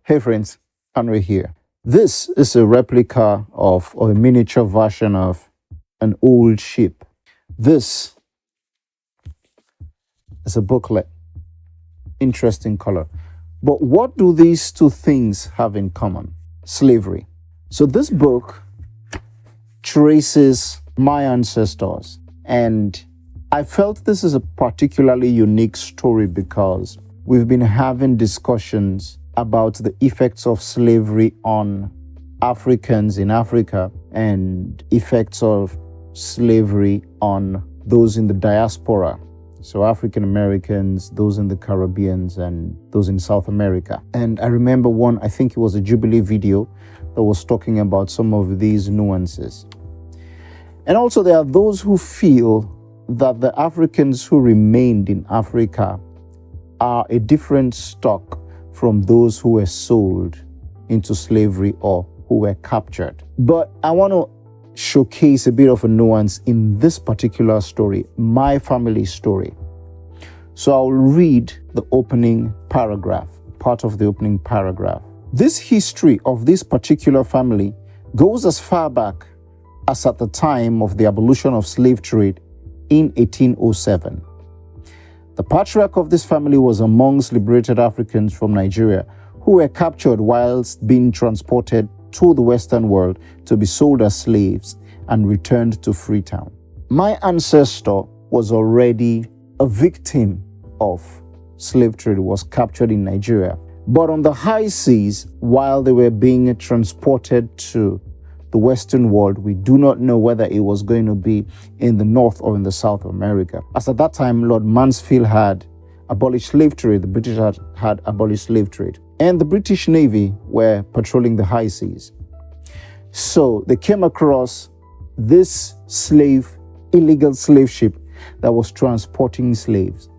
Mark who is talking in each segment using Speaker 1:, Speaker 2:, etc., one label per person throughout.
Speaker 1: Hey friends, Henry here. This is a replica of or a miniature version of an old ship. This is a booklet. Interesting color. But what do these two things have in common? Slavery. So this book traces my ancestors, and I felt this is a particularly unique story because we've been having discussions about the effects of slavery on Africans in Africa and effects of slavery on those in the diaspora. So African Americans, those in the Caribbean, and those in South America. And I remember one, I think it was a Jubilee video that was talking about some of these nuances. And also there are those who feel that the Africans who remained in Africa are a different stock from those who were sold into slavery or who were captured. But I want to showcase a bit of a nuance in this particular story, my family story. So I'll read the opening paragraph, part of the opening paragraph. This history of this particular family goes as far back as at the time of the abolition of slave trade in 1807. The patriarch of this family was amongst liberated Africans from Nigeria who were captured whilst being transported to the Western world to be sold as slaves and returned to Freetown. My ancestor was already a victim of slave trade, was captured in Nigeria. But on the high seas, while they were being transported to the Western world, we do not know whether it was going to be in the North or in the South of America. As at that time, Lord Mansfield had abolished slave trade. The British had abolished slave trade. And the British Navy were patrolling the high seas. So they came across this illegal slave ship that was transporting slaves,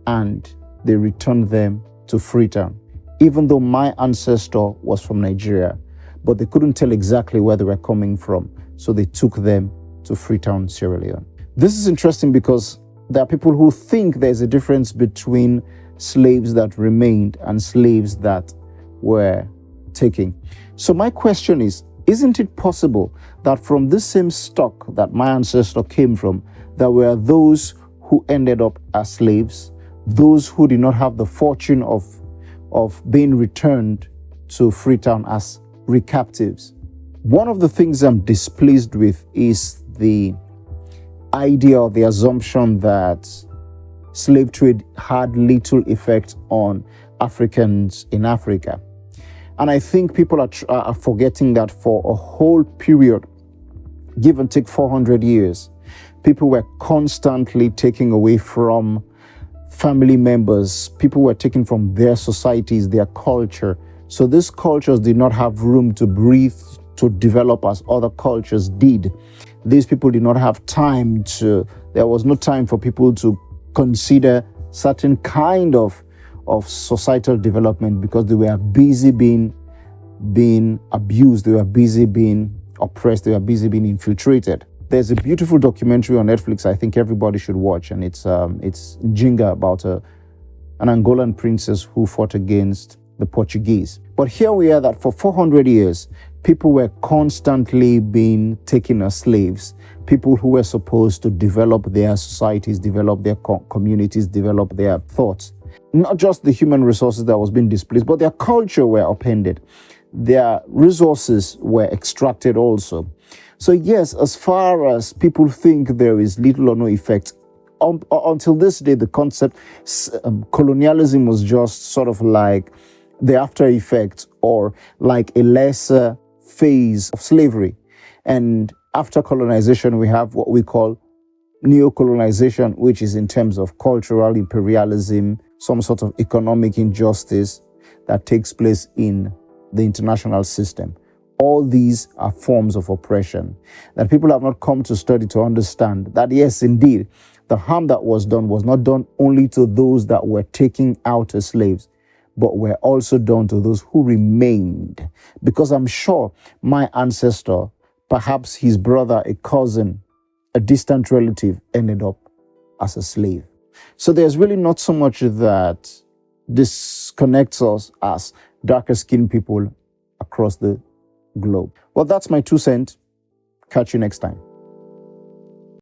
Speaker 1: and they returned them to Freetown. Even though my ancestor was from Nigeria, but they couldn't tell exactly where they were coming from, so they took them to Freetown, Sierra Leone. This is interesting because there are people who think there's a difference between slaves that remained and slaves that were taken. So my question is, isn't it possible that from this same stock that my ancestor came from, there were those who ended up as slaves, those who did not have the fortune of being returned to Freetown as recaptives? One of the things I'm displeased with is the idea or the assumption that slave trade had little effect on Africans in Africa. And I think people are forgetting that for a whole period, give and take 400 years, people were constantly taking away from family members. People were taken from their societies, their culture. So these cultures did not have room to breathe, to develop as other cultures did. These people did not have time there was no time for people to consider certain kind of societal development because they were busy being abused, they were busy being oppressed, they were busy being infiltrated. There's a beautiful documentary on Netflix I think everybody should watch, and it's Njinga, about an Angolan princess who fought against the Portuguese. But here we are that for 400 years, people were constantly being taken as slaves. People who were supposed to develop their societies, develop their communities, develop their thoughts. Not just the human resources that was being displaced, but their culture were upended. Their resources were extracted also. So yes, as far as people think there is little or no effect, until this day, the concept colonialism was just sort of like the after effect or like a lesser phase of slavery. And after colonization, we have what we call neo-colonization, which is in terms of cultural imperialism, some sort of economic injustice that takes place in the international system. All these are forms of oppression that people have not come to study to understand that, yes, indeed, the harm that was not done only to those that were taken out as slaves, but were also done to those who remained. Because I'm sure my ancestor, perhaps his brother, a cousin, a distant relative, ended up as a slave. So there's really not so much that disconnects us as darker skinned people across the globe. Well, that's my 2 cents. Catch you next time.